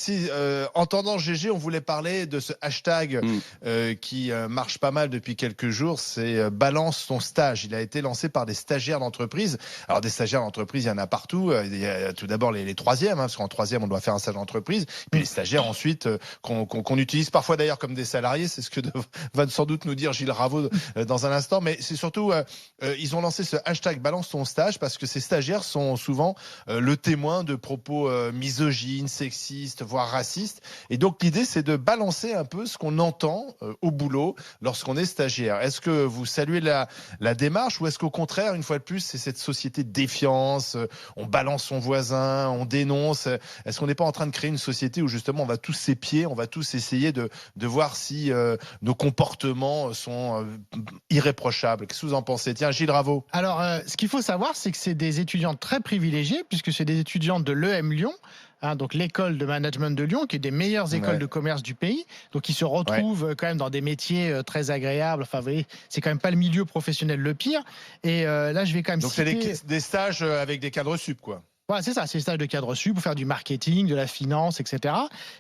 Si, en tendance GG, on voulait parler de ce hashtag Mm. qui marche pas mal depuis quelques jours, c'est balance ton stage. Il a été lancé par des stagiaires d'entreprise. Alors des stagiaires d'entreprise, il y en a partout. Il y a tout d'abord les troisièmes, parce qu'en troisième, on doit faire un stage d'entreprise. Puis les stagiaires ensuite, qu'on utilise parfois d'ailleurs comme des salariés. C'est ce que va sans doute nous dire Gilles Raveau dans un instant. Mais c'est surtout, ils ont lancé ce hashtag balance ton stage parce que ces stagiaires sont souvent le témoin de propos misogynes, sexistes, voire racistes. Et donc l'idée, c'est de balancer un peu ce qu'on entend au boulot lorsqu'on est stagiaire. Est-ce que vous saluez la démarche ou est-ce qu'au contraire, une fois de plus, c'est cette société de défiance, on balance son voisin, on dénonce. Est-ce qu'on n'est pas en train de créer une société où justement on va tous s'épier, on va tous essayer de voir si nos comportements sont irréprochables? Qu'est-ce que vous en pensez? Tiens, Gilles Raveau. Alors, ce qu'il faut savoir, c'est que c'est des étudiants très privilégiés, puisque c'est des étudiants de l'EM Lyon, donc l'école de management de Lyon, qui est des meilleures écoles de commerce du pays. Donc, ils se retrouvent quand même dans des métiers très agréables. Enfin, vous voyez, c'est quand même pas le milieu professionnel le pire. Et là, je vais quand même donc citer... c'est des stages avec des cadres sup, quoi. Voilà, c'est ça, c'est le stage de cadre sup pour faire du marketing, de la finance, etc.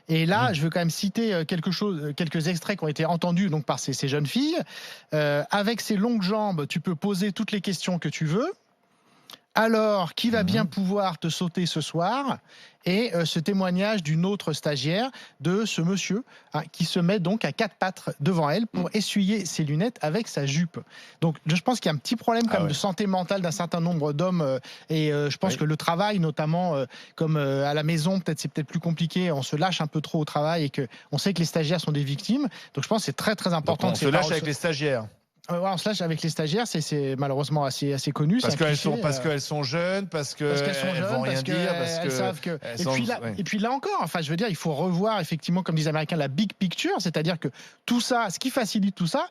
Et là, je veux quand même citer quelques extraits qui ont été entendus donc par ces jeunes filles. Avec ces longues jambes, tu peux poser toutes les questions que tu veux. Alors, qui va bien pouvoir te sauter ce soir? Et ce témoignage d'une autre stagiaire de ce monsieur qui se met donc à quatre pattes devant elle pour essuyer ses lunettes avec sa jupe. Donc je pense qu'il y a un petit problème quand même de santé mentale d'un certain nombre d'hommes et je pense que le travail notamment comme à la maison c'est peut-être plus compliqué, on se lâche un peu trop au travail et que on sait que les stagiaires sont des victimes. Donc je pense que c'est très très important. Donc on se lâche avec les stagiaires. On se lâche avec les stagiaires, c'est malheureusement assez connu. Parce qu'elles sont jeunes, parce qu'elles vont rien dire, parce qu'elles savent que. Et puis là encore, enfin, je veux dire, il faut revoir effectivement, comme disent les Américains, la big picture, c'est-à-dire que tout ça, ce qui facilite tout ça.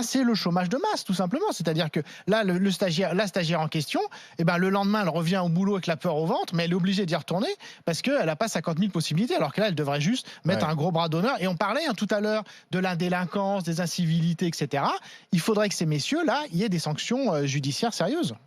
C'est le chômage de masse, tout simplement. C'est-à-dire que là, la stagiaire en question, le lendemain, elle revient au boulot avec la peur au ventre, mais elle est obligée d'y retourner parce qu'elle n'a pas 50 000 possibilités, alors que là, elle devrait juste mettre un gros bras d'honneur. Et on parlait tout à l'heure de l'indélinquance, des incivilités, etc. Il faudrait que ces messieurs-là, il y ait des sanctions judiciaires sérieuses.